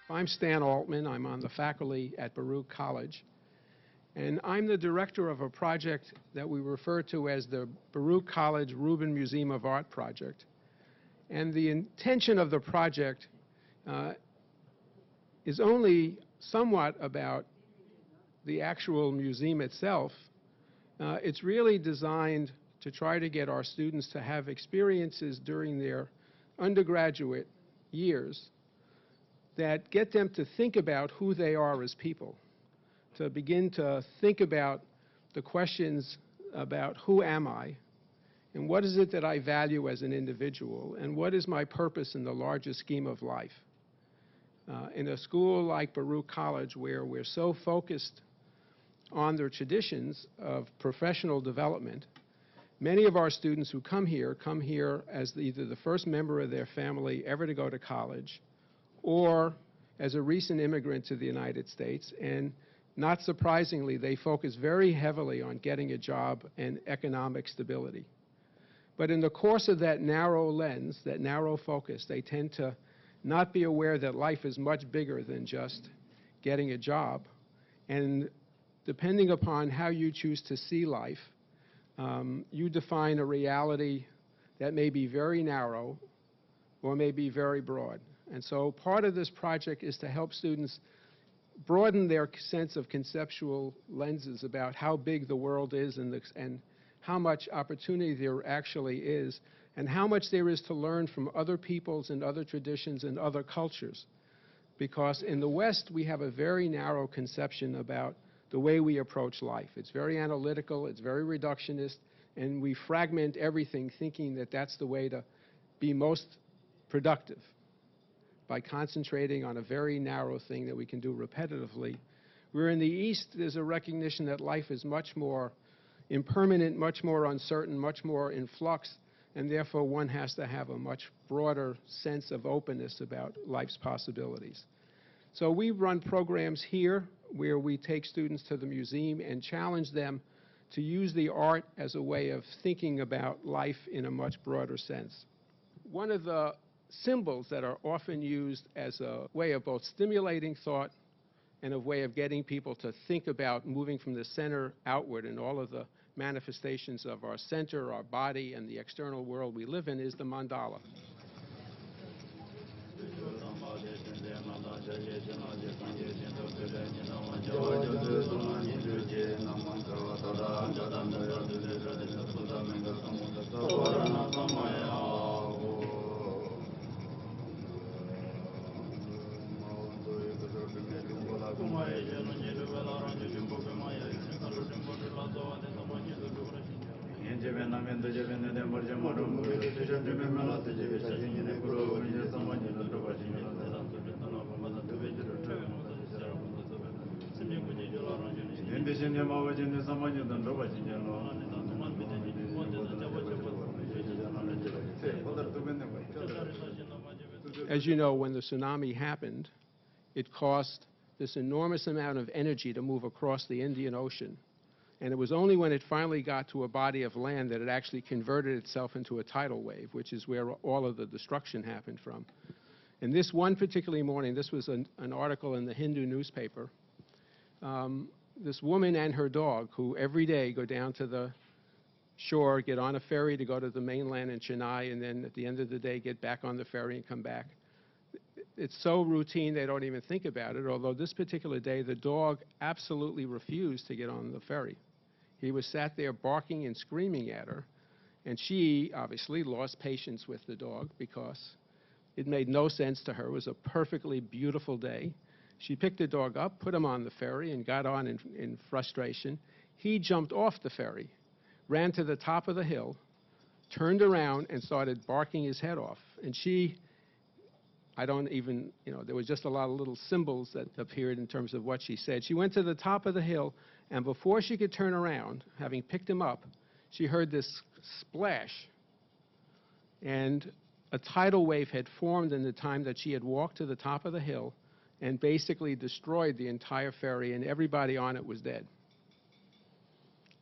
I'm Stan Altman. I'm on the faculty at Baruch College. And I'm the director of a project that we refer to as the Baruch College-Rubin Museum of Art project. And the intention of the project is only somewhat about the actual museum itself. It's really designed to try to get our students to have experiences during their undergraduate years that get them to think about who they are as people, to begin to think about the questions about who am I, and what is it that I value as an individual, and what is my purpose in the larger scheme of life. In a school like Baruch College, where we're so focused on their traditions of professional development, many of our students who come here as either the first member of their family ever to go to college, or as a recent immigrant to the United States, and not surprisingly, they focus very heavily on getting a job and economic stability. But in the course of that narrow lens, that narrow focus, they tend to not be aware that life is much bigger than just getting a job. And depending upon how you choose to see life, you define a reality that may be very narrow or may be very broad. And so part of this project is to help students broaden their sense of conceptual lenses about how big the world is and how much opportunity there actually is, and how much there is to learn from other peoples and other traditions and other cultures. Because in the West, we have a very narrow conception about the way we approach life. It's very analytical, it's very reductionist, and we fragment everything thinking that that's the way to be most productive, by concentrating on a very narrow thing that we can do repetitively. Where in the East, there's a recognition that life is much more impermanent, much more uncertain, much more in flux, and therefore one has to have a much broader sense of openness about life's possibilities. So we run programs here where we take students to the museum and challenge them to use the art as a way of thinking about life in a much broader sense. One of the symbols that are often used as a way of both stimulating thought and a way of getting people to think about moving from the center outward in all of the manifestations of our center, our body, and the external world we live in is the mandala. As you know, when the tsunami happened, it cost this enormous amount of energy to move across the Indian Ocean. And it was only when it finally got to a body of land that it actually converted itself into a tidal wave, which is where all of the destruction happened from. And this one particular morning, this was an article in the Hindu newspaper, this woman and her dog, who every day go down to the shore, get on a ferry to go to the mainland in Chennai, and then at the end of the day get back on the ferry and come back. It's so routine they don't even think about it, although this particular day the dog absolutely refused to get on the ferry. He was sat there barking and screaming at her, and she obviously lost patience with the dog because it made no sense to her. It was a perfectly beautiful day. She picked the dog up, put him on the ferry, and got on in frustration. He jumped off the ferry, ran to the top of the hill, turned around, and started barking his head off. And she, I don't even, there was just a lot of little symbols that appeared in terms of what she said. She went to the top of the hill, and before she could turn around, having picked him up, she heard this splash. And a tidal wave had formed in the time that she had walked to the top of the hill and basically destroyed the entire ferry, and everybody on it was dead.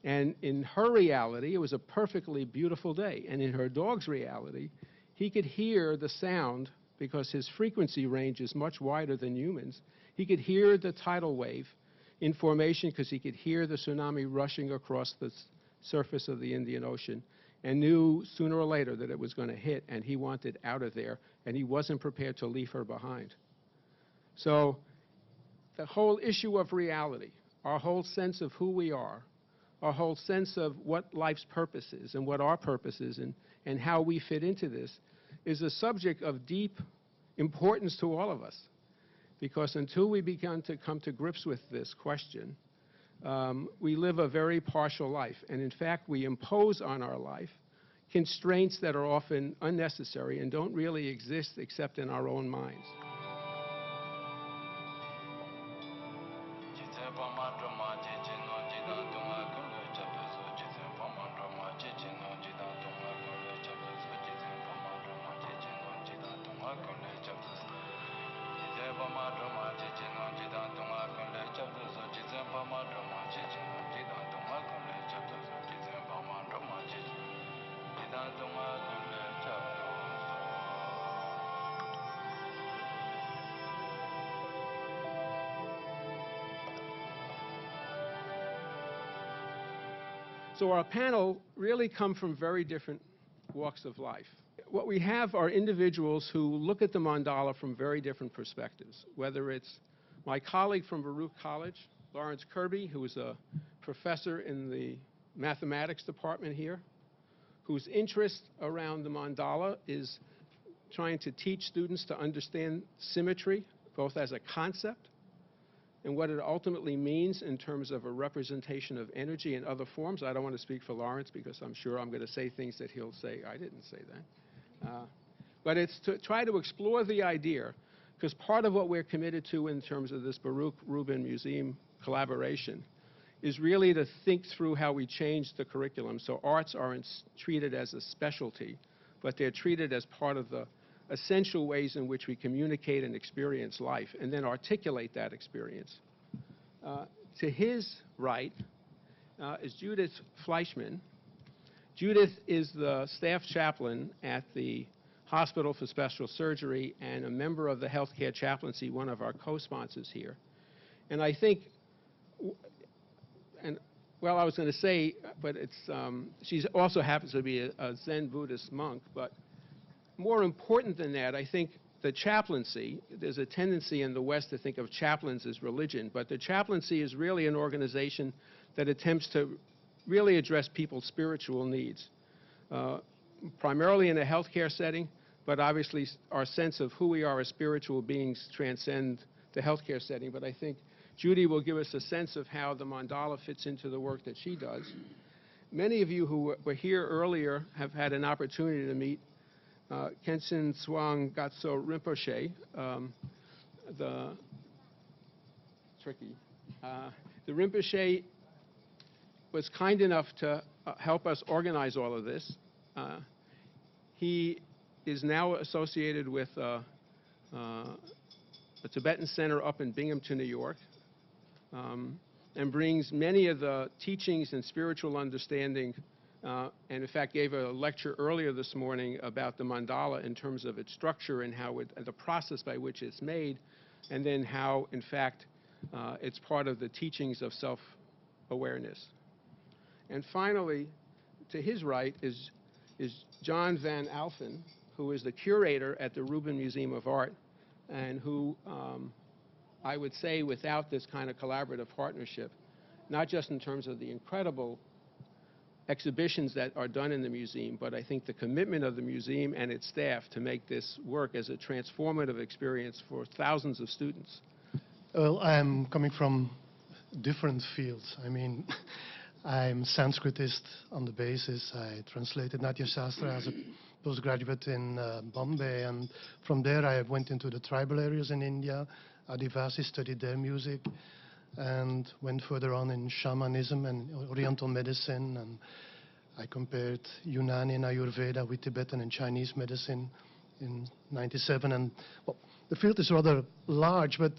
And in her reality, it was a perfectly beautiful day. And in her dog's reality, he could hear the sound because his frequency range is much wider than humans. He could hear the tidal wave in formation because he could hear the tsunami rushing across the surface of the Indian Ocean and knew sooner or later that it was going to hit, and he wanted out of there, and he wasn't prepared to leave her behind. So the whole issue of reality, our whole sense of who we are, our whole sense of what life's purpose is and what our purpose is and how we fit into this is a subject of deep importance to all of us. Because until we begin to come to grips with this question, we live a very partial life. And in fact, we impose on our life constraints that are often unnecessary and don't really exist except in our own minds. So our panel really come from very different walks of life. What we have are individuals who look at the mandala from very different perspectives, whether it's my colleague from Baruch College, Laurence Kirby, who is a professor in the mathematics department here, whose interest around the mandala is trying to teach students to understand symmetry, both as a concept and what it ultimately means in terms of a representation of energy in other forms. I don't want to speak for Laurence because I'm sure I'm going to say things that he'll say, I didn't say that. But it's to try to explore the idea, because part of what we're committed to in terms of this Baruch-Rubin Museum collaboration is really to think through how we change the curriculum so arts aren't treated as a specialty, but they're treated as part of the essential ways in which we communicate and experience life, and then articulate that experience. To his right is Judith Fleischman. Judith is the staff chaplain at the Hospital for Special Surgery and a member of the Healthcare Chaplaincy, one of our co-sponsors here. And I think, well, I was going to say, but it's, she also happens to be a Zen Buddhist monk, but more important than that, I think the chaplaincy, there's a tendency in the West to think of chaplains as religion, but the chaplaincy is really an organization that attempts to really address people's spiritual needs, primarily in a healthcare setting, but obviously our sense of who we are as spiritual beings transcend the healthcare setting. But I think Judy will give us a sense of how the mandala fits into the work that she does. Many of you who were here earlier have had an opportunity to meet Khenchen, Tsewang, Gyatso, Rinpoche, the Rinpoche was kind enough to help us organize all of this. He is now associated with a Tibetan center up in Binghamton, New York, and brings many of the teachings and spiritual understanding, and in fact gave a lecture earlier this morning about the mandala in terms of its structure and how the process by which it's made, and then how, in fact, it's part of the teachings of self-awareness. And finally, to his right is John van Alphen, who is the curator at the Rubin Museum of Art, and who, I would say, without this kind of collaborative partnership, not just in terms of the incredible exhibitions that are done in the museum, but I think the commitment of the museum and its staff to make this work as a transformative experience for thousands of students. Well, I'm coming from different fields. I mean, I'm Sanskritist on the basis. I translated Natya Shastra as a postgraduate in Bombay, and from there I went into the tribal areas in India. Adivasi, studied their music, and went further on in shamanism and Oriental medicine, and I compared Unani and Ayurveda with Tibetan and Chinese medicine in '97. And well, the field is rather large, but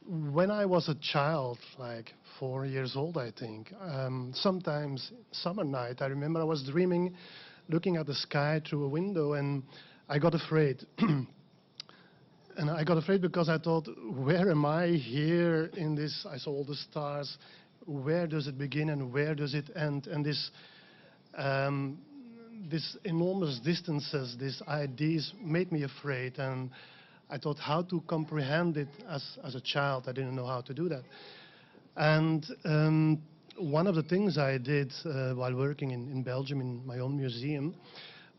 when I was a child, like 4 years old, I think, sometimes summer night, I remember I was dreaming, looking at the sky through a window, and I got afraid. And I got afraid because I thought, where am I here in this? I saw all the stars. Where does it begin and where does it end? And this enormous distances, these ideas made me afraid. And I thought how to comprehend it as a child. I didn't know how to do that. And one of the things I did while working in Belgium in my own museum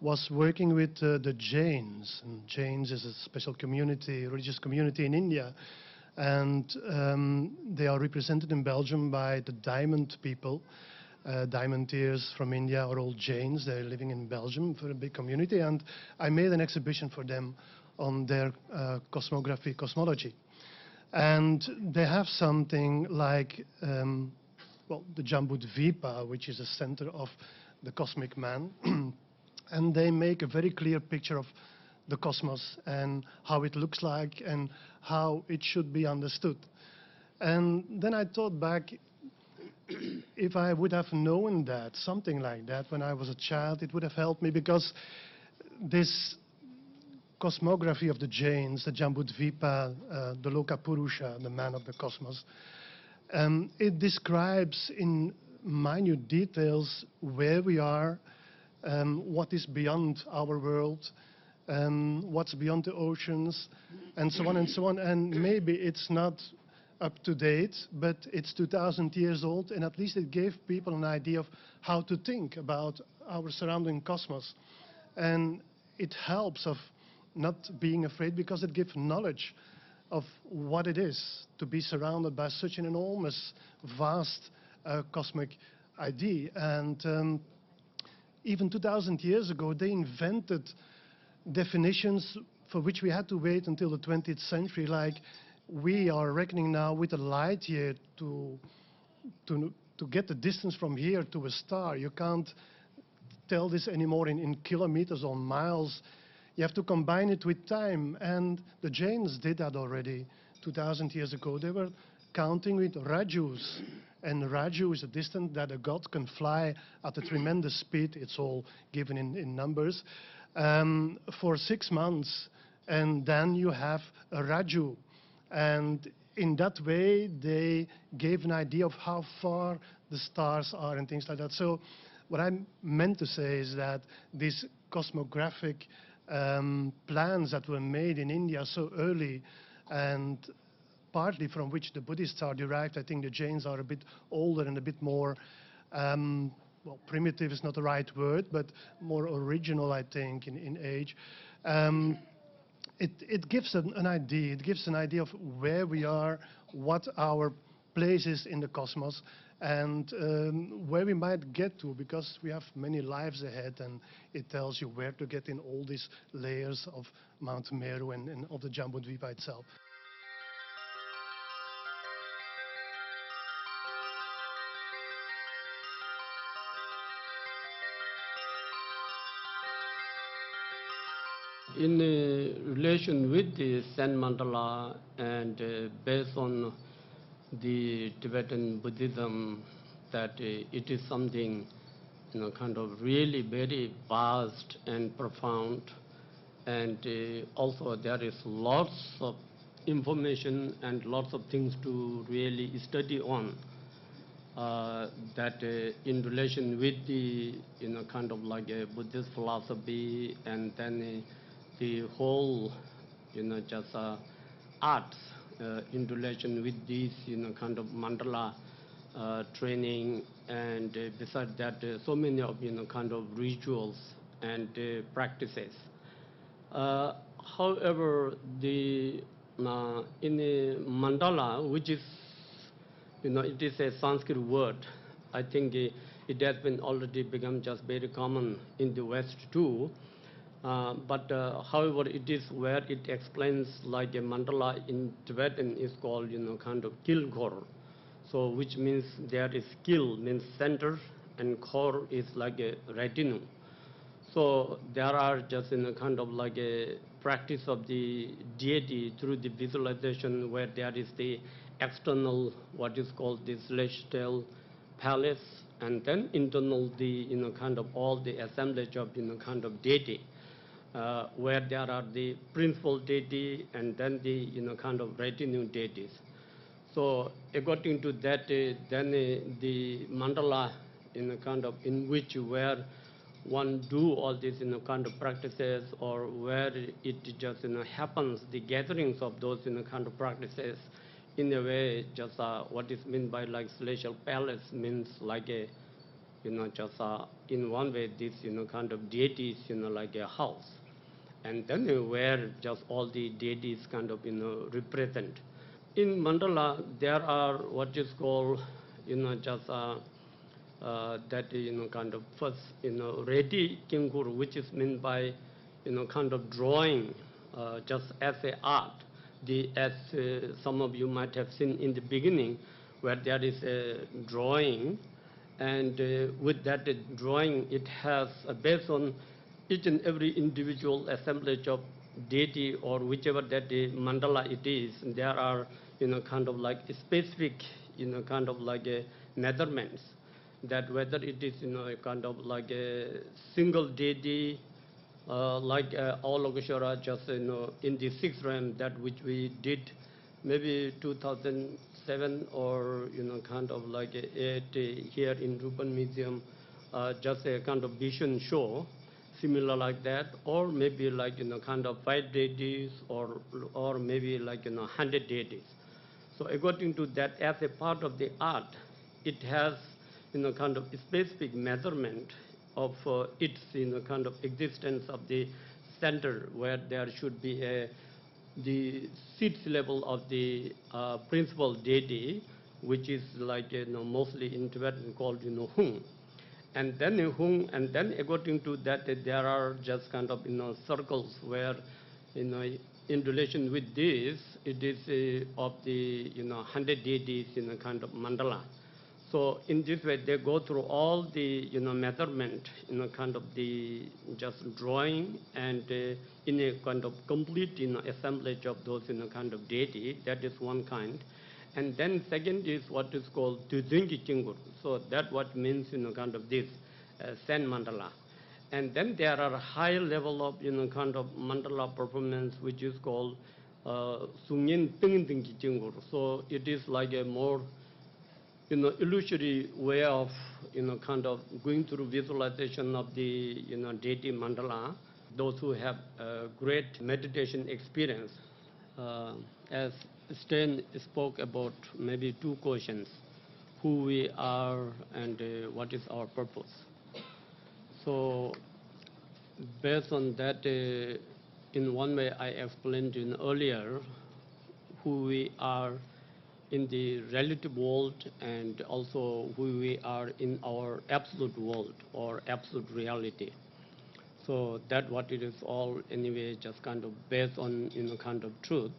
was working with the Jains. And Jains is a special community, religious community in India. And they are represented in Belgium by the Diamond people. Diamanteers from India are all Jains. They're living in Belgium for a big community. And I made an exhibition for them on their cosmography, cosmology. And they have something like, well, the Jambudvipa, which is a center of the cosmic man. And they make a very clear picture of the cosmos and how it looks like and how it should be understood. And then I thought back, if I would have known that, something like that, when I was a child, it would have helped me, because this cosmography of the Jains, the Jambudvipa, the Lokapurusha, the man of the cosmos, it describes in minute details where we are, what is beyond our world, what's beyond the oceans, and so on and so on. And maybe it's not up to date, but it's 2,000 years old, and at least it gave people an idea of how to think about our surrounding cosmos. And it helps of not being afraid, because it gives knowledge of what it is to be surrounded by such an enormous, vast cosmic idea. And even 2,000 years ago, they invented definitions for which we had to wait until the 20th century, like we are reckoning now with a light year to get the distance from here to a star. You can't tell this anymore in kilometers or miles. You have to combine it with time, and the Jains did that already 2,000 years ago. They were counting with Rajus, and Raju is a distance that a god can fly at a tremendous speed. It's all given in numbers, for 6 months, and then you have a Raju. And in that way, they gave an idea of how far the stars are and things like that. So what I meant to say is that these cosmographic plans that were made in India so early, and partly from which the Buddhists are derived, I think the Jains are a bit older and a bit more, well, primitive is not the right word, but more original, I think, in age. It gives an idea. It gives an idea of where we are, what our place is in the cosmos, and where we might get to, because we have many lives ahead, and it tells you where to get in all these layers of Mount Meru and of the Jambudvipa itself. In relation with the Zen Mandala, and based on the Tibetan Buddhism, that it is something, kind of really very vast and profound, and also there is lots of information and lots of things to really study on. That in relation with the, kind of like a Buddhist philosophy, and then the whole, just arts in relation with these, kind of mandala training, and besides that, so many of, kind of rituals and practices. However, the in the mandala, which is, it is a Sanskrit word, I think it has been already become just very common in the West too. But however, it is where it explains, like a mandala in Tibetan is called, kind of kilkor. So which means there is kil means center, and kor is like a retinue. So there are just kind of like a practice of the deity through the visualization, where there is the external, what is called the celestial palace, and then internal the, kind of all the assemblage of, kind of deity. where there are the principal deity and then the kind of retinue deities. So according to that, then the mandala in which where one do all these kind of practices, or where it just happens, the gatherings of those kind of practices, in a way just what is meant by like celestial palace means like a just in one way this kind of deities like a house, and then where just all the deities kind of represent. In mandala there are what is called just that kind of first ready kingur, which is meant by kind of drawing just as a art, as some of you might have seen in the beginning, where there is a drawing, and with that drawing it has based on each and every individual assemblage of deity or whichever that the mandala it is, there are kind of like specific kind of like measurements, that whether it is kind of like a single deity like Avalokiteshvara just in the sixth realm, that which we did maybe 2007, or kind of like here in Rubin Museum, just a kind of vision show similar like that, or maybe like kind of 5 deities, or maybe like 100 deities. So according to that, as a part of the art, it has kind of specific measurement of its kind of existence of the center, where there should be the seat level of the principal deity, which is like mostly in Tibetan called Hung, and then Hung, and then according to that there are just kind of circles where in relation with this it is of the 100 deities kind of mandala. So in this way, they go through all the measurement, kind of the just drawing, and in a kind of complete assemblage of those kind of deity. That is one kind, and then second is what is called Tuzingi Chingur. So that what means kind of this Sen mandala, and then there are high level of kind of mandala performance, which is called Sungin Tingdingi Chingur. So it is like a more illusory way of kind of going through visualization of the deity mandala. Those who have great meditation experience, as Sten spoke about maybe 2 questions: who we are and what is our purpose. So based on that, in one way I explained earlier who we are in the relative world, and also who we are in our absolute world or absolute reality. So that what it is all anyway just kind of based on kind of truth.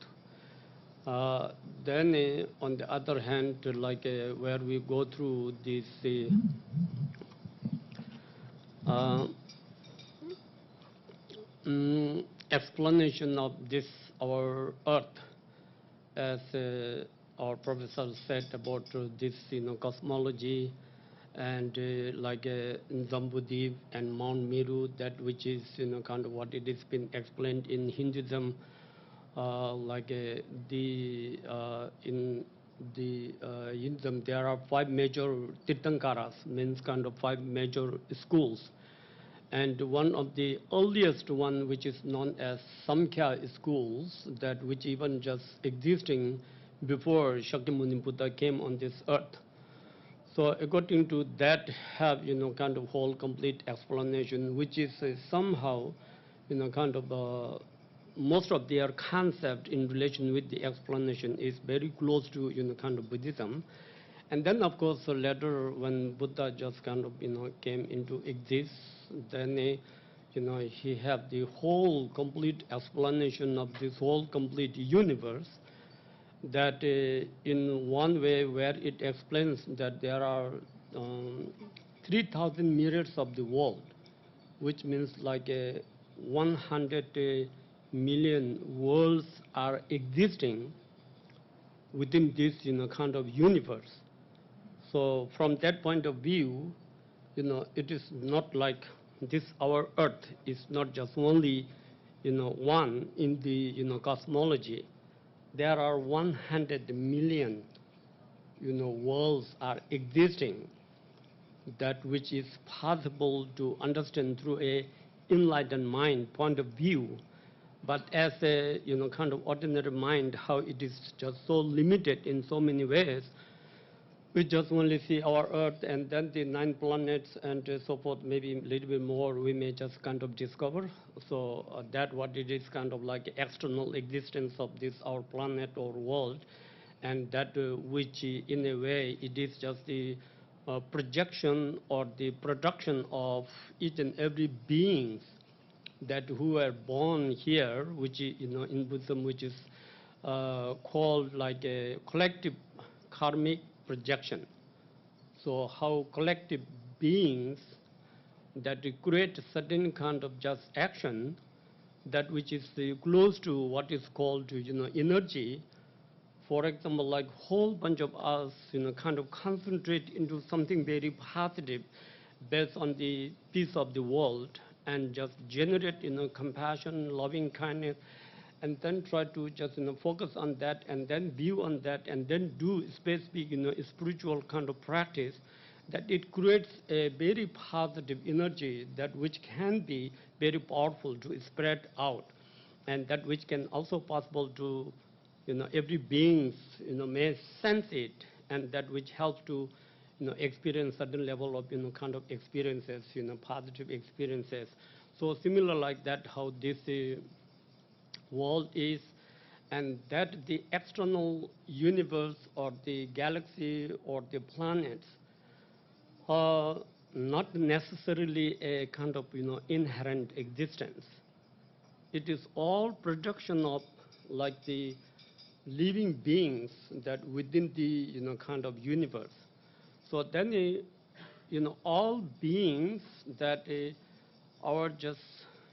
Then on the other hand, like where we go through this explanation of this our earth, as our professor said about this cosmology, and like Zambudip and Mount Meru, that which is kind of what it has been explained in Hinduism, like in the Hinduism there are 5 major Tirthankaras, means kind of 5 major schools, and one of the earliest one, which is known as Samkhya schools, that which even just existing before Shakyamuni Buddha came on this earth. So according to that have kind of whole complete explanation, which is somehow kind of most of their concept in relation with the explanation is very close to kind of Buddhism. And then of course later when Buddha just kind of came into existence, then he have the whole complete explanation of this whole complete universe, that in one way where it explains that there are 3,000 mirrors of the world, which means like 100 million worlds are existing within this kind of universe. So from that point of view, it is not like this our Earth is not just only, one in the, cosmology. There are 100 million, worlds are existing, that which is possible to understand through a enlightened mind point of view. But as a, kind of ordinary mind, how it is just so limited in so many ways, we just only see our Earth and then the 9 planets and so forth, maybe a little bit more we may just kind of discover. So that what it is kind of like external existence of this our planet or world, and that which in a way it is just the projection or the production of each and every beings that who are born here, which in Buddhism, which is called like a collective karmic projection. So how collective beings that create certain kind of just action, that which is close to what is called energy. For example, like whole bunch of us kind of concentrate into something very positive based on the peace of the world, and just generate compassion, loving kindness, and then try to just focus on that, and then view on that, and then do specific spiritual kind of practice, that it creates a very positive energy that which can be very powerful to spread out, and that which can also possible to every beings may sense it, and that which helps to experience certain level of kind of experiences, positive experiences. So similar like that, how this world is, and that the external universe or the galaxy or the planets are not necessarily a kind of inherent existence. It is all production of like the living beings that within the kind of universe. So then all beings that are just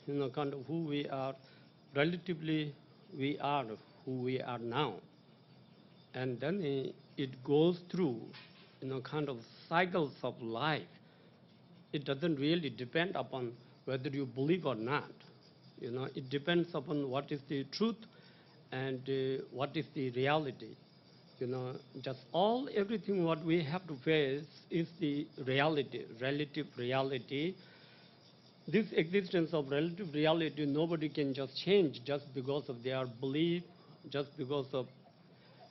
kind of who we are, relatively we are who we are now, and then it goes through kind of cycles of life. It doesn't really depend upon whether you believe or not. It depends upon what is the truth and what is the reality. Just everything what we have to face is the reality, relative reality. This existence of relative reality, nobody can just change just because of their belief, just because of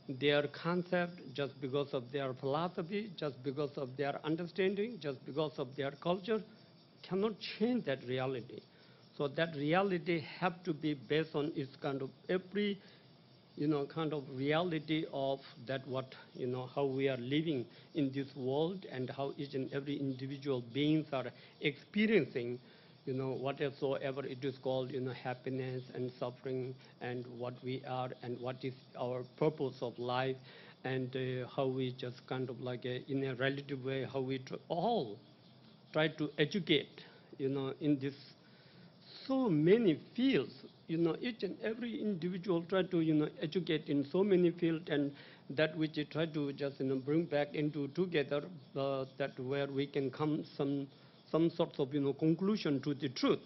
their concept, just because of their philosophy, just because of their understanding, just because of their culture, cannot change that reality. So that reality have to be based on its kind of every kind of reality of that what, how we are living in this world, and how each and every individual beings are experiencing, whatever it is called, happiness and suffering, and what we are, and what is our purpose of life, and how we just kind of like in a relative way, how we all try to educate, in this so many fields. Each and every individual try to, educate in so many fields, and that which you try to just, bring back into together, that where we can come some sort of, conclusion to the truth,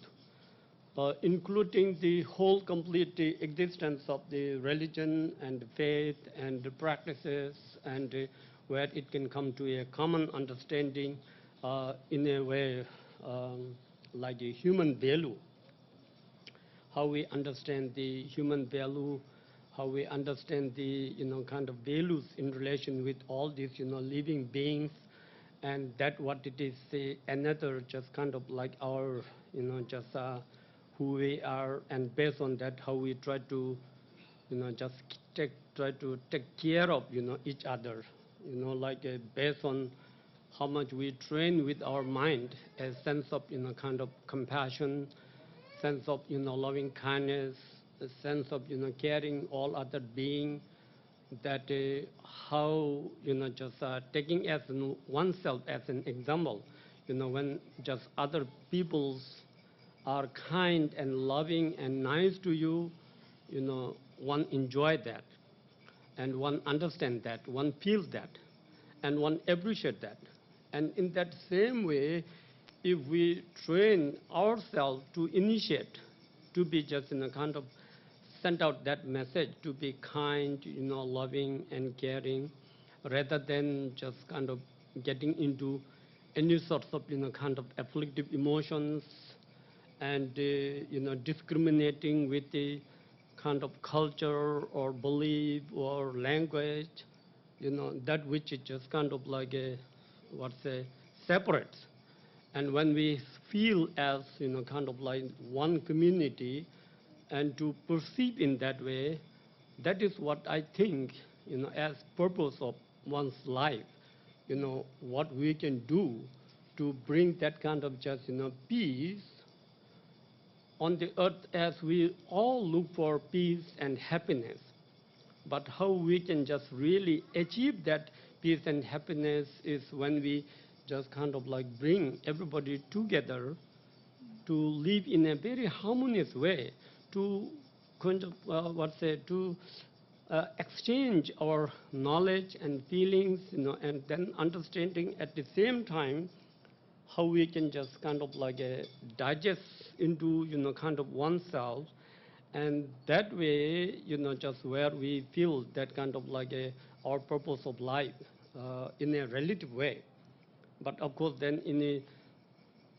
including the whole complete existence of the religion and faith and the practices, and where it can come to a common understanding in a way like a human value. How we understand the human value, how we understand the kind of values in relation with all these living beings, and that what it is another just kind of like our just who we are, and based on that how we try to just try to take care of each other, like based on how much we train with our mind a sense of kind of compassion, sense of loving kindness, a sense of caring all other beings, that how just taking as oneself as an example, when just other peoples are kind and loving and nice to you, one enjoy that, and one understand that, one feels that, and one appreciate that. And in that same way, if we train ourselves to initiate, to be just in a kind of send out that message, to be kind, loving and caring, rather than just kind of getting into any sorts of, kind of afflictive emotions and, discriminating with the kind of culture or belief or language, that which is just kind of like separate. And when we feel as, kind of like one community and to perceive in that way, that is what I think, as purpose of one's life, what we can do to bring that kind of just, peace on the earth, as we all look for peace and happiness. But how we can just really achieve that peace and happiness is when we just kind of like bring everybody together to live in a very harmonious way, to kind of, exchange our knowledge and feelings, and then understanding at the same time how we can just kind of like digest into, kind of oneself. And that way, just where we feel that kind of like our purpose of life in a relative way. But of course, then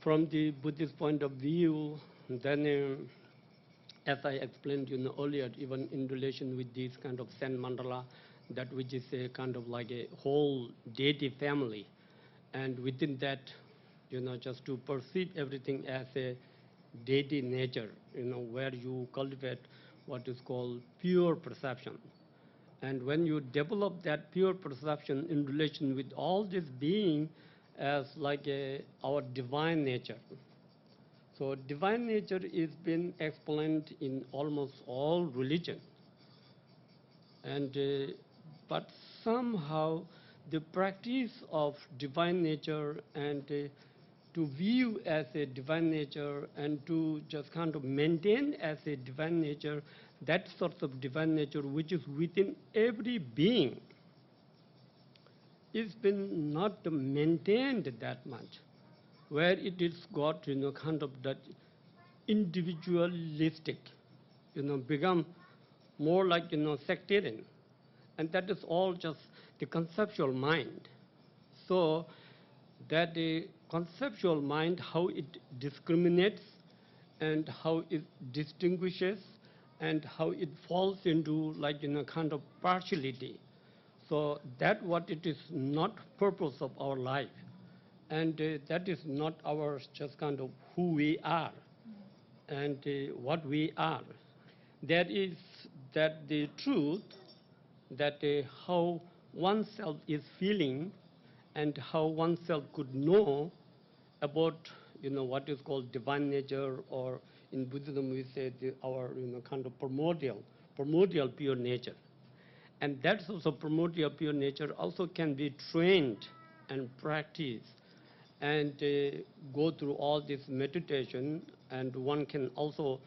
from the Buddhist point of view, then as I explained earlier, even in relation with this kind of Saint Mandala, that which is a kind of like a whole deity family. And within that, just to perceive everything as a deity nature, where you cultivate what is called pure perception. And when you develop that pure perception in relation with all this being as like our divine nature. So divine nature is been explained in almost all religion. And but somehow the practice of divine nature and to view as a divine nature and to just kind of maintain as a divine nature, that sort of divine nature which is within every being, it's been not maintained that much, where it is got, kind of that individualistic, become more like, sectarian. And that is all just the conceptual mind. So that the conceptual mind, how it discriminates and how it distinguishes and how it falls into like, kind of partiality. So that what it is not purpose of our life. And that is not our just kind of who we are and what we are. That is that the truth, that how oneself is feeling and how oneself could know about, what is called divine nature, or in Buddhism we say our, kind of primordial pure nature. And that's also primordial pure nature also can be trained and practiced and go through all this meditation, and one can also,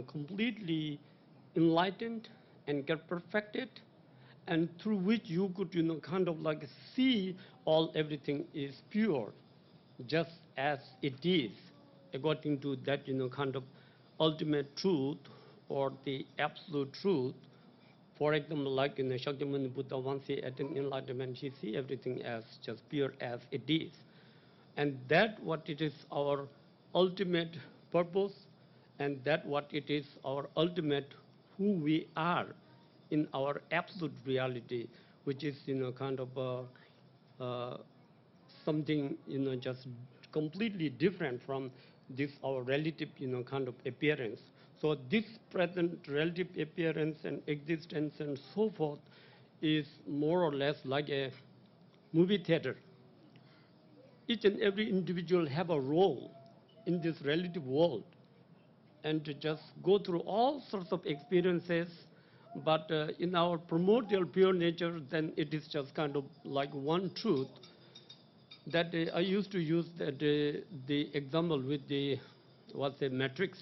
completely enlightened and get perfected, and through which you could, kind of like see everything is pure, just as it is, according to that, kind of ultimate truth or the absolute truth. For example, like in Shakyamuni Buddha, once he attained enlightenment, he see everything as just pure as it is. And that what it is our ultimate purpose, and that what it is our ultimate who we are in our absolute reality, which is, kind of something, just completely different from this our relative, kind of appearance. So this present relative appearance and existence and so forth is more or less like a movie theater. Each and every individual have a role in this relative world, and to just go through all sorts of experiences. But in our primordial pure nature, then it is just kind of like one truth. That I used to use the example with the Matrix.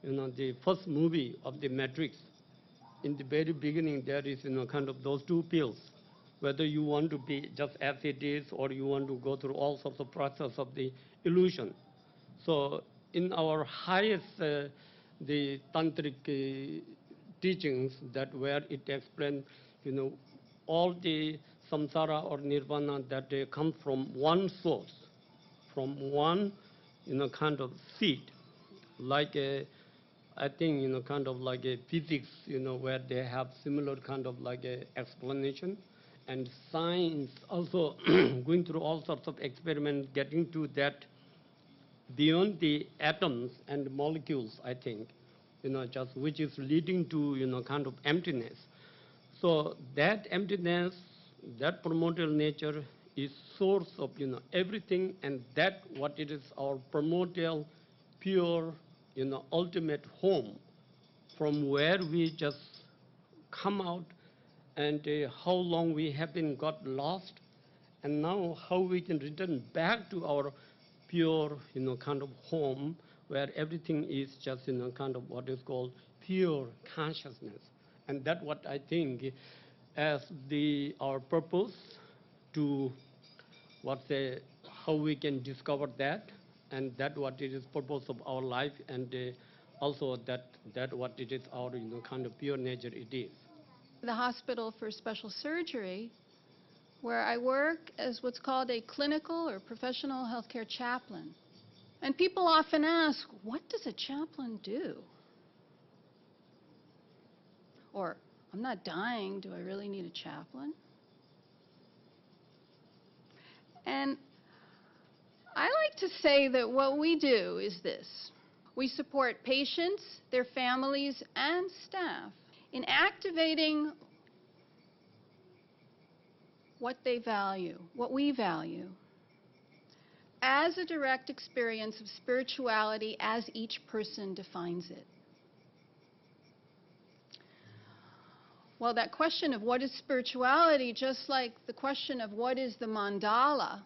The first movie of the Matrix. In the very beginning, there is kind of those two pills, whether you want to be just as it is or you want to go through all sorts of process of the illusion. So in our highest, the tantric teachings, that where it explains, all the samsara or nirvana, that they come from one source, from one, kind of seed, like I think, kind of like a physics, where they have similar kind of like a explanation, and science also going through all sorts of experiments, getting to that beyond the atoms and molecules, I think, just which is leading to, kind of emptiness. So that emptiness, that primordial nature is source of, everything, and that what it is, our primordial, pure, ultimate home, from where we just come out, and how long we have been got lost, and now how we can return back to our pure, kind of home, where everything is just, kind of what is called pure consciousness. And that's what I think as our purpose to how we can discover that, and that what it is purpose of our life, and also that what it is our, kind of pure nature it is. The hospital for special surgery, where I work as what's called a clinical or professional healthcare chaplain. And people often ask, what does a chaplain do? Or, I'm not dying, do I really need a chaplain? And I like to say that what we do is this. We support patients, their families, and staff in activating what they value, what we value, as a direct experience of spirituality as each person defines it. Well, that question of what is spirituality, just like the question of what is the mandala,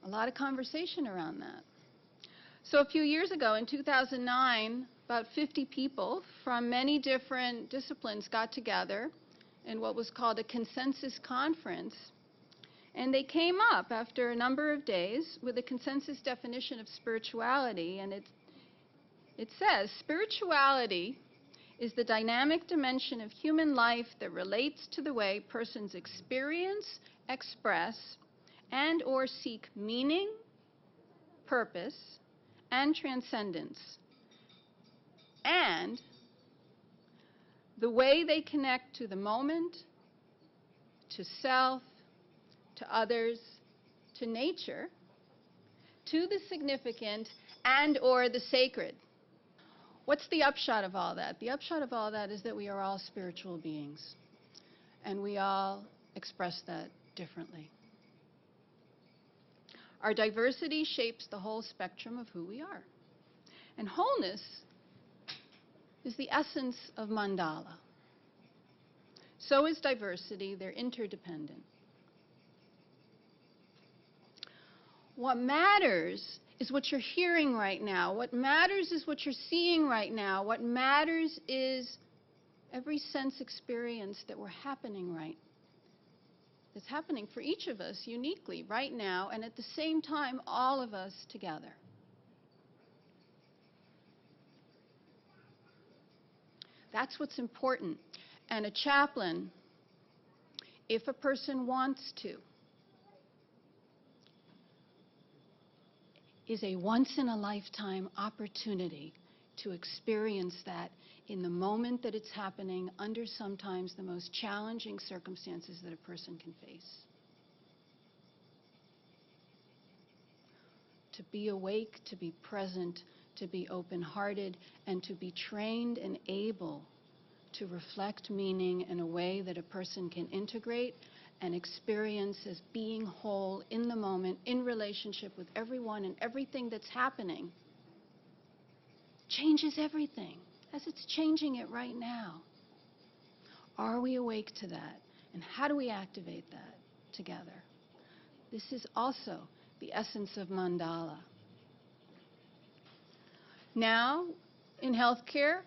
a lot of conversation around that. So a few years ago, in 2009, about 50 people from many different disciplines got together in what was called a consensus conference. And they came up after a number of days with a consensus definition of spirituality. And it says, spirituality is the dynamic dimension of human life that relates to the way persons experience, express, and or seek meaning, purpose, and transcendence, and the way they connect to the moment, to self, to others, to nature, to the significant, and or the sacred. What's the upshot of all that? The upshot of all that is that we are all spiritual beings, and we all express that differently. Our diversity shapes the whole spectrum of who we are. And wholeness is the essence of Mandala. So is diversity. They're interdependent. What matters is what you're hearing right now. What matters is what you're seeing right now. What matters is every sense experience that we're that's happening for each of us uniquely right now, and at the same time, all of us together. That's what's important. And a chaplain, if a person wants to, is a once-in-a-lifetime opportunity to experience that in the moment that it's happening under sometimes the most challenging circumstances that a person can face. To be awake, to be present, to be open-hearted, and to be trained and able to reflect meaning in a way that a person can integrate and experience as being whole in the moment, in relationship with everyone and everything that's happening, changes everything, as it's changing it right now. Are we awake to that? And how do we activate that together? This is also the essence of Mandala. Now, in healthcare,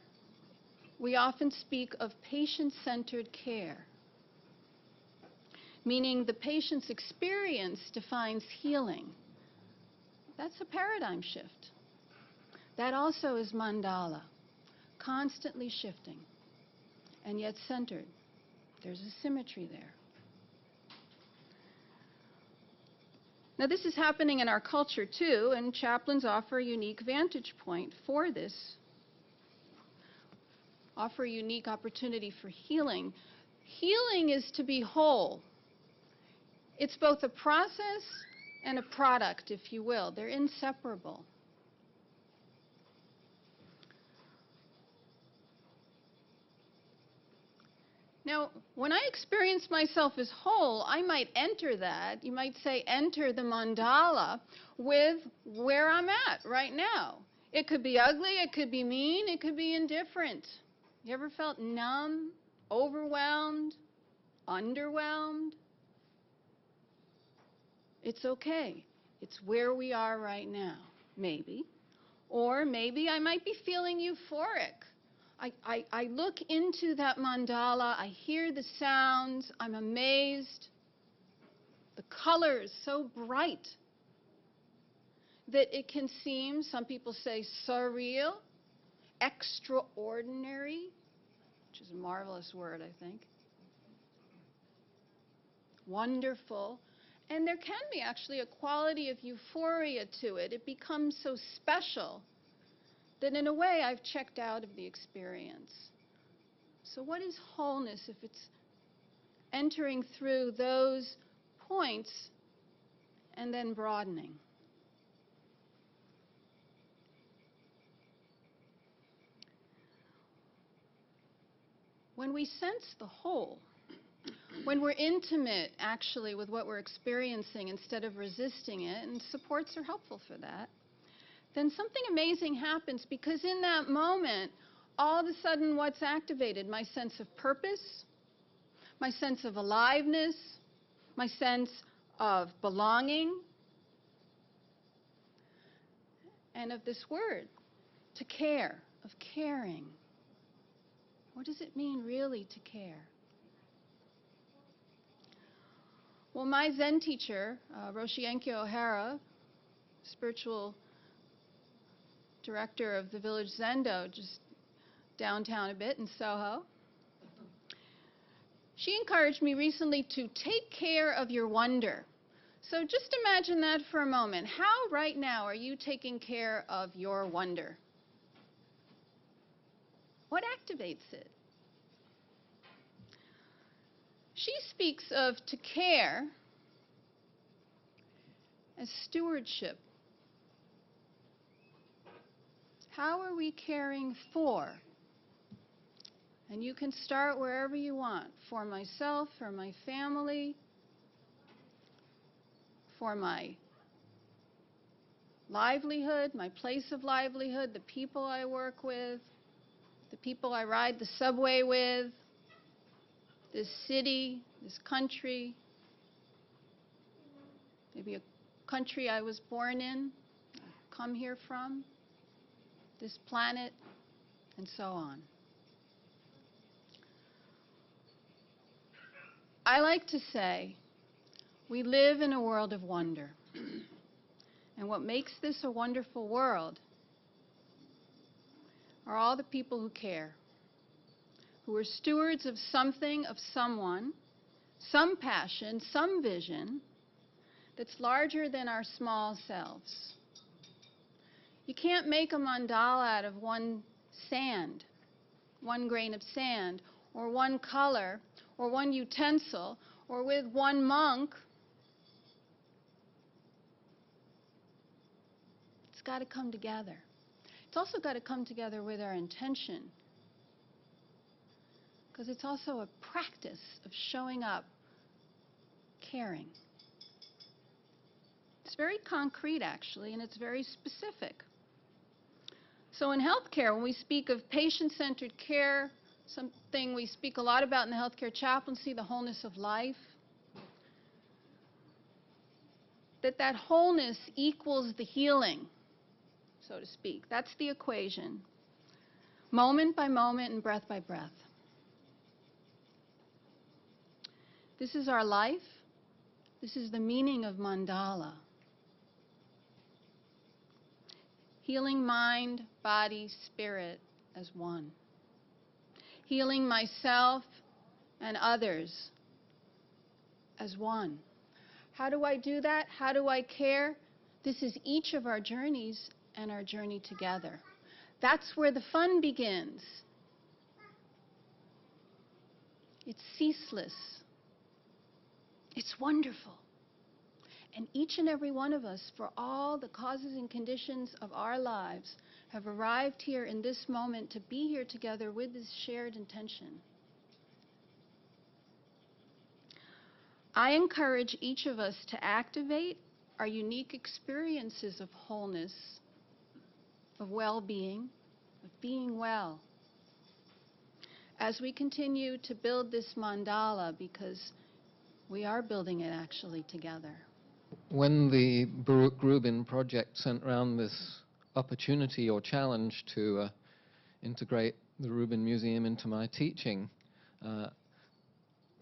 we often speak of patient-centered care, meaning the patient's experience defines healing. That's a paradigm shift. That also is mandala, constantly shifting, and yet centered. There's a symmetry there. Now, this is happening in our culture, too, and chaplains offer a unique vantage point for this, offer a unique opportunity for healing. Healing is to be whole. It's both a process and a product, if you will. They're inseparable. Now, when I experience myself as whole, I might enter that, you might say enter the mandala with where I'm at right now. It could be ugly, it could be mean, it could be indifferent. You ever felt numb, overwhelmed, underwhelmed? It's okay. It's where we are right now, maybe. Or maybe I might be feeling euphoric. I look into that mandala, I hear the sounds, I'm amazed. The colors so bright that it can seem, some people say surreal, extraordinary, which is a marvelous word, I think. Wonderful. And there can be actually a quality of euphoria to it. It becomes so special that in a way I've checked out of the experience. So what is wholeness if it's entering through those points and then broadening? When we sense the whole, when we're intimate actually with what we're experiencing instead of resisting it, and supports are helpful for that, then something amazing happens, because in that moment, all of a sudden what's activated? My sense of purpose, my sense of aliveness, my sense of belonging, and of this word, to care, of caring. What does it mean really to care? Well, my Zen teacher, Roshi Enkyo Ohara, spiritual director of the village Zendo, just downtown a bit in Soho, she encouraged me recently to take care of your wonder. So just imagine that for a moment. How right now are you taking care of your wonder? What activates it? She speaks of to care as stewardship. How are we caring for? And you can start wherever you want, for myself, for my family, for my livelihood, my place of livelihood, the people I work with, the people I ride the subway with, this city, this country, maybe a country I was born in, come here from, this planet, and so on. I like to say we live in a world of wonder. And what makes this a wonderful world are all the people who care, who are stewards of something, of someone, some passion, some vision that's larger than our small selves. You can't make a mandala out of one sand, one grain of sand, or one color, or one utensil, or with one monk. It's got to come together. It's also got to come together with our intention, because it's also a practice of showing up, caring. It's very concrete, actually, and it's very specific. So in healthcare, when we speak of patient-centered care, something we speak a lot about in the healthcare chaplaincy, the wholeness of life, that wholeness equals the healing, so to speak. That's the equation. moment by moment and breath by breath. This is our life. This is the meaning of Mandala. Healing mind, body, spirit as one. Healing myself and others as one. How do I do that? How do I care? This is each of our journeys and our journey together. That's where the fun begins. It's ceaseless. It's wonderful. And each and every one of us, for all the causes and conditions of our lives, have arrived here in this moment to be here together with this shared intention. I encourage each of us to activate our unique experiences of wholeness, of well-being, of being well, as we continue to build this mandala, because we are building it actually together. When the Baruch-Rubin project sent around this opportunity or challenge to integrate the Rubin Museum into my teaching,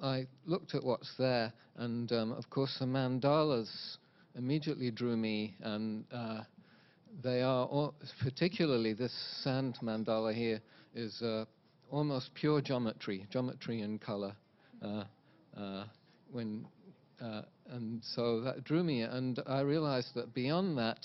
I looked at what's there, and of course the mandalas immediately drew me, and they are, particularly this sand mandala here, is almost pure geometry in color. And so that drew me, and I realized that beyond that,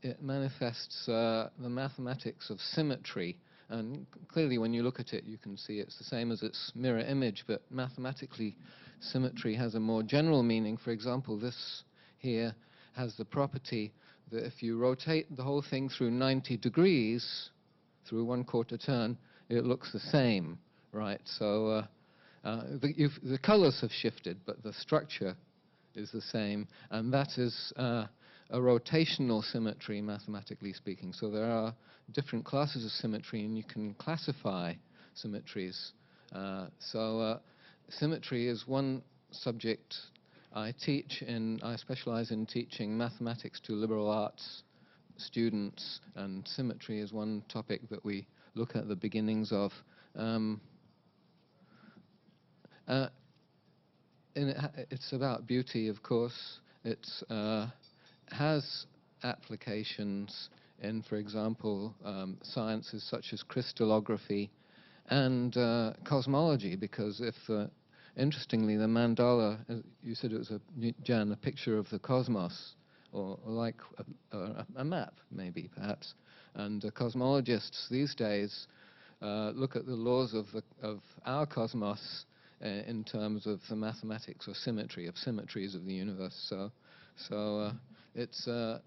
it manifests the mathematics of symmetry. And clearly, when you look at it, you can see it's the same as its mirror image, but mathematically, symmetry has a more general meaning. For example, this here has the property that if you rotate the whole thing through 90 degrees, through 1/4 turn, it looks the same, right? So the colors have shifted, but the structure is the same, and that is a rotational symmetry, mathematically speaking. So there are different classes of symmetry, and you can classify symmetries. Symmetry is one subject I teach in. I specialize in teaching mathematics to liberal arts students, and symmetry is one topic that we look at the beginnings of. It's about beauty, of course. It has applications in, for example, sciences such as crystallography and cosmology, because interestingly, the mandala, you said it was Jan, a picture of the cosmos, or like a map, maybe, perhaps. And cosmologists these days look at the laws of our cosmos in terms of the mathematics or symmetry, of symmetries of the universe. So it's the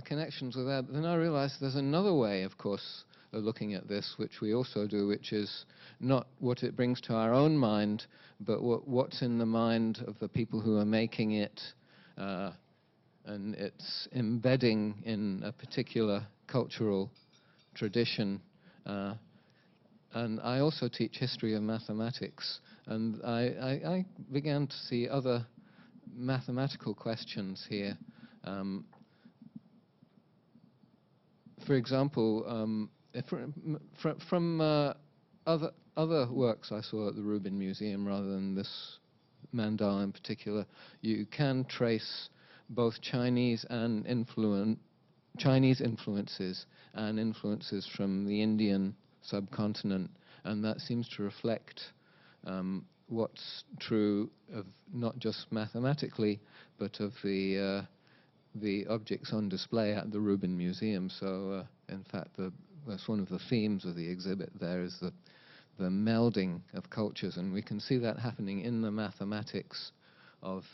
connections with that. But then I realized there's another way, of course, of looking at this, which we also do, which is not what it brings to our own mind, but what's in the mind of the people who are making it, and it's embedding in a particular cultural tradition. And I also teach history of mathematics, and I began to see other mathematical questions here. For example, from other works I saw at the Rubin Museum, rather than this mandala in particular, you can trace both Chinese influences and influences from the Indian subcontinent, and that seems to reflect what's true of not just mathematically, but of the objects on display at the Rubin Museum. So, in fact, that's one of the themes of the exhibit. There is the melding of cultures, and we can see that happening in the mathematics of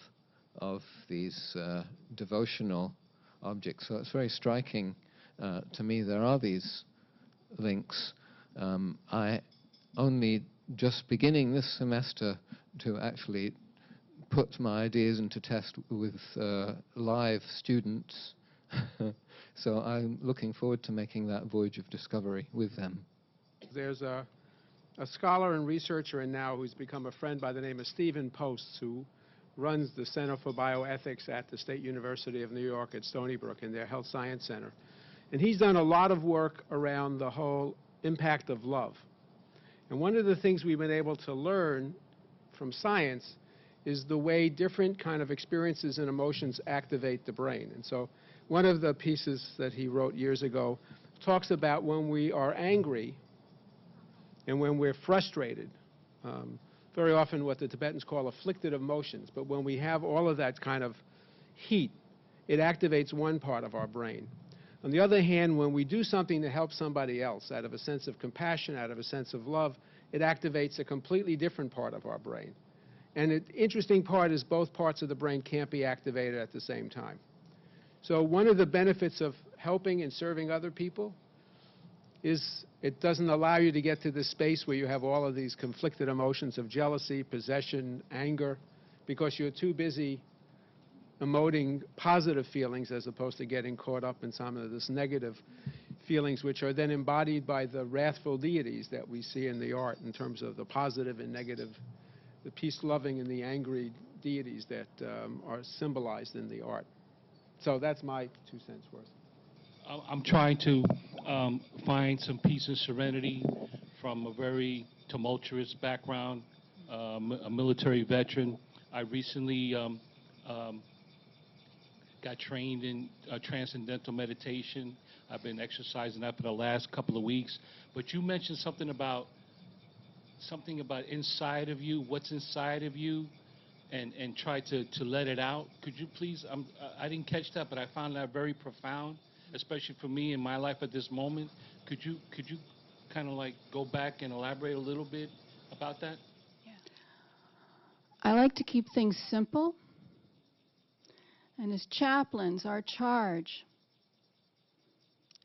these devotional objects. So it's very striking to me. There are these links. I only just beginning this semester to actually put my ideas into test with live students. So I'm looking forward to making that voyage of discovery with them. There's a scholar and researcher now who's become a friend by the name of Stephen Posts, who runs the Center for Bioethics at the State University of New York at Stony Brook in their Health Science Center. And he's done a lot of work around the whole impact of love. And one of the things we've been able to learn from science is the way different kind of experiences and emotions activate the brain. And so one of the pieces that he wrote years ago talks about when we are angry and when we're frustrated, very often what the Tibetans call afflicted emotions. But when we have all of that kind of heat, it activates one part of our brain. On the other hand, when we do something to help somebody else out of a sense of compassion, out of a sense of love, it activates a completely different part of our brain. And the interesting part is both parts of the brain can't be activated at the same time. So one of the benefits of helping and serving other people is it doesn't allow you to get to this space where you have all of these conflicted emotions of jealousy, possession, anger, because you're too busy emoting positive feelings as opposed to getting caught up in some of this negative feelings, which are then embodied by the wrathful deities that we see in the art in terms of the positive and negative, the peace-loving and the angry deities that are symbolized in the art. So that's my 2 cents worth. I'm trying to find some peace and serenity from a very tumultuous background, a military veteran. I recently got trained in transcendental meditation. I've been exercising that for the last couple of weeks. But you mentioned something about inside of you, what's inside of you, and try to let it out. Could you please, I didn't catch that, but I found that very profound, especially for me in my life at this moment. Could you kind of like go back and elaborate a little bit about that? Yeah. I like to keep things simple. And as chaplains, our charge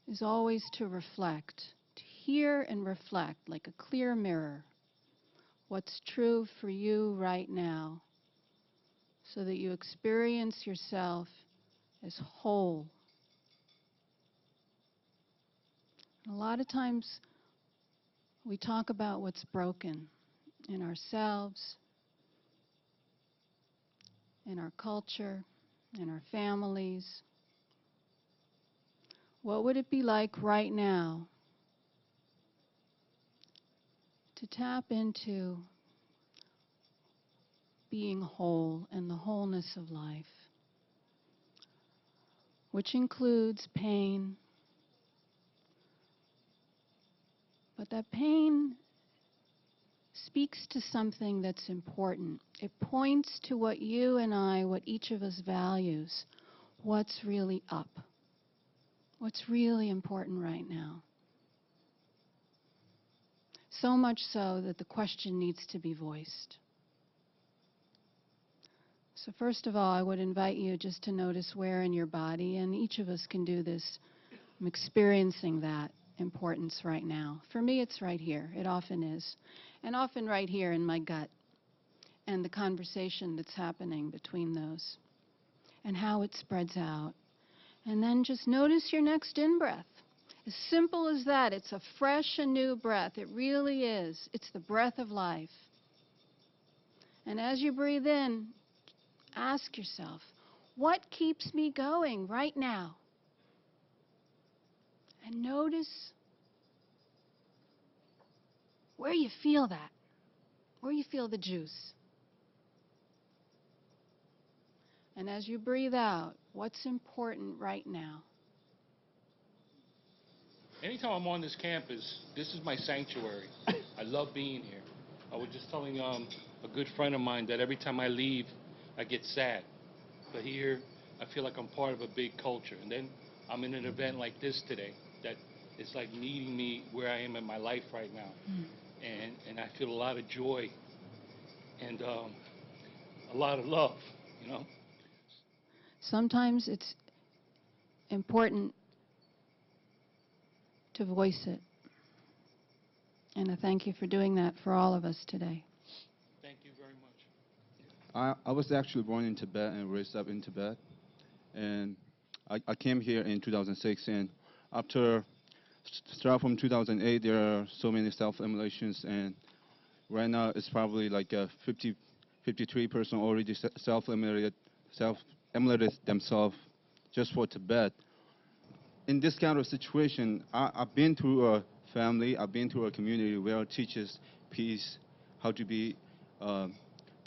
is always to reflect, to hear and reflect like a clear mirror what's true for you right now, so that you experience yourself as whole. And a lot of times we talk about what's broken in ourselves, in our culture, in our families. What would it be like right now to tap into being whole and the wholeness of life, which includes pain, but that pain speaks to something that's important. It points to what you and I, what each of us values, what's really up, what's really important right now. So much so that the question needs to be voiced. So first of all, I would invite you just to notice where in your body, and each of us can do this. I'm experiencing that importance right now. For me, it's right here. It often is. And often right here in my gut, and the conversation that's happening between those, and how it spreads out. And then just notice your next in-breath. As simple as that. It's a fresh and new breath. It really is. It's the breath of life. And as you breathe in, ask yourself, what keeps me going right now? And notice where you feel that, where you feel the juice. And as you breathe out, what's important right now? Anytime I'm on this campus, this is my sanctuary. I love being here. I was just telling a good friend of mine that every time I leave, I get sad. But here, I feel like I'm part of a big culture. And then I'm in an event like this today that is like meeting me where I am in my life right now. And I feel a lot of joy and a lot of love, you know. Sometimes it's important to voice it. And I thank you for doing that for all of us today. Thank you very much. I was actually born in Tibet and raised up in Tibet. And I came here in 2006. And after, start from 2008, there are so many self-immolations. And right now, it's probably like 53% already self-immolated themselves just for Tibet. in this kind of situation, I've been through a family, I've been through a community where it teaches peace, how to be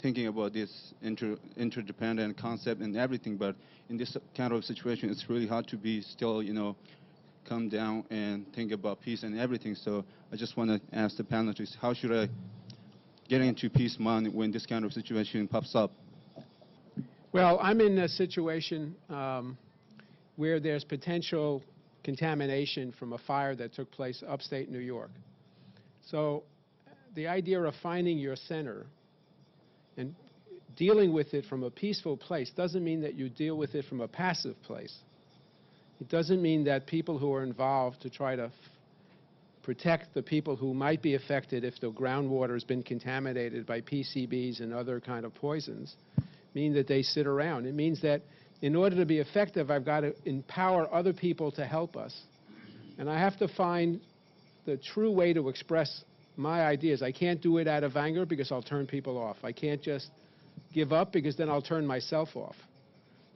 thinking about this interdependent concept and everything. But in this kind of situation, it's really hard to be still, calm down and think about peace and everything. So I just want to ask the panelists, how should I get into peace mind when this kind of situation pops up? Well, I'm in a situation where there's potential contamination from a fire that took place upstate New York. So the idea of finding your center and dealing with it from a peaceful place doesn't mean that you deal with it from a passive place. It doesn't mean that people who are involved to try to protect the people who might be affected if the groundwater has been contaminated by PCBs and other kind of poisons mean that they sit around. It means that in order to be effective, I've got to empower other people to help us. And I have to find the true way to express my ideas. I can't do it out of anger because I'll turn people off. I can't just give up because then I'll turn myself off.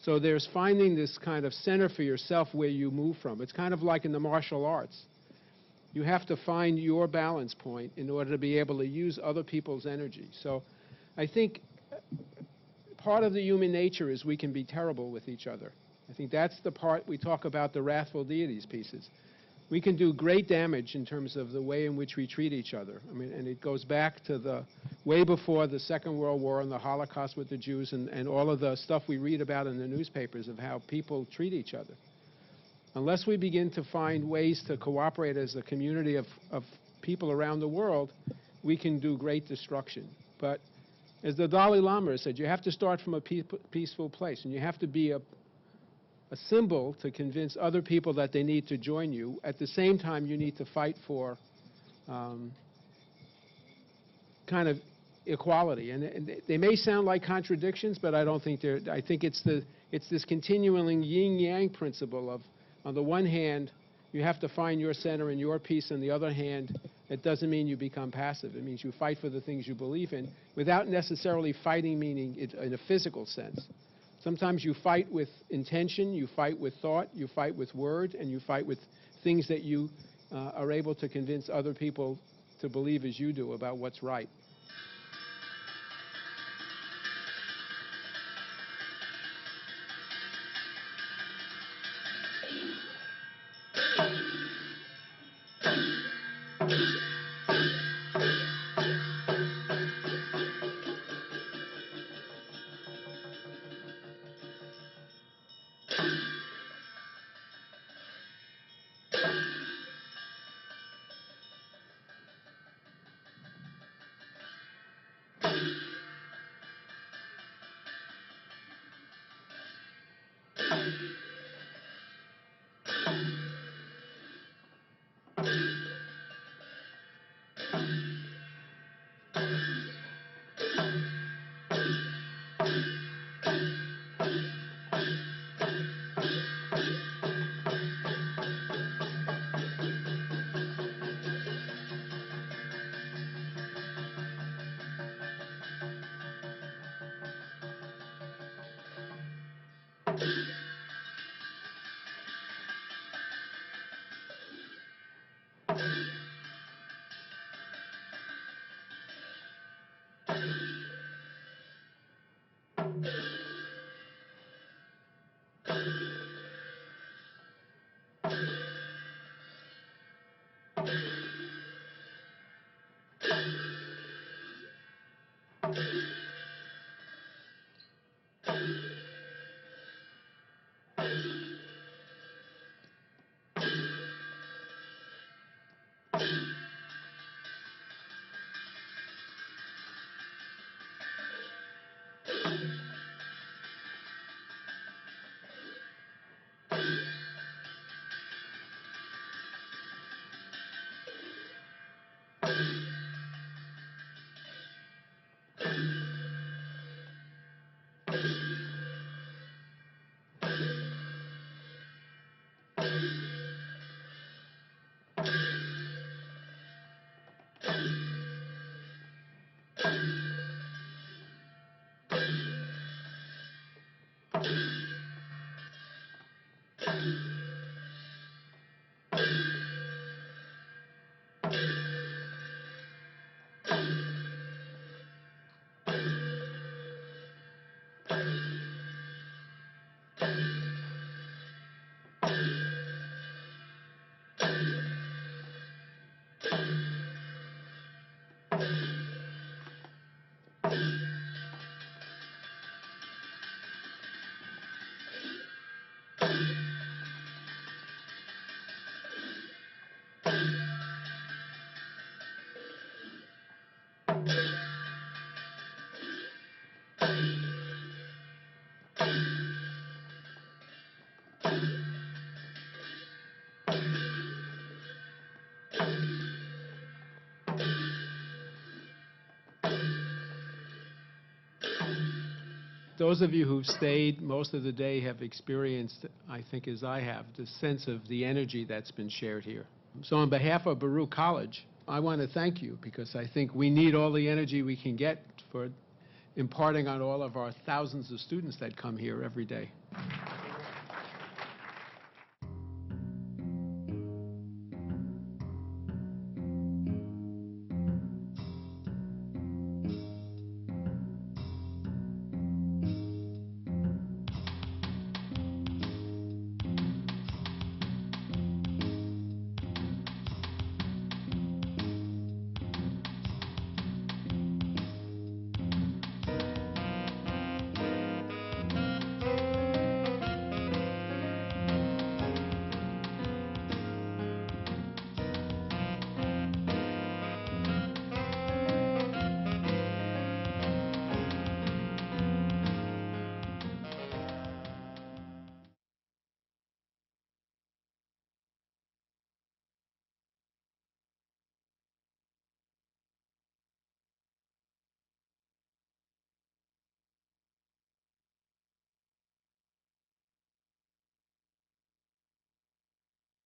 So there's finding this kind of center for yourself where you move from. It's kind of like in the martial arts. You have to find your balance point in order to be able to use other people's energy. So I think part of the human nature is we can be terrible with each other. I think that's the part we talk about the wrathful deities pieces. We can do great damage in terms of the way in which we treat each other. I mean, and it goes back to the way before the Second World War and the Holocaust with the Jews and all of the stuff we read about in the newspapers of how people treat each other. Unless we begin to find ways to cooperate as a community of people around the world, we can do great destruction. But as the Dalai Lama said, you have to start from a peaceful place, and you have to be a symbol to convince other people that they need to join you. At the same time, you need to fight for kind of equality. And they may sound like contradictions, but I don't think they're. I think it's this continuing yin-yang principle of, on the one hand, you have to find your center and your peace. On the other hand, it doesn't mean you become passive. It means you fight for the things you believe in without necessarily fighting, meaning it in a physical sense. Sometimes you fight with intention, you fight with thought, you fight with word, and you fight with things that you are able to convince other people to believe as you do about what's right. those of you who've stayed most of the day have experienced, I think as I have, the sense of the energy that's been shared here. So on behalf of Baruch College, I want to thank you because I think we need all the energy we can get for imparting on all of our thousands of students that come here every day.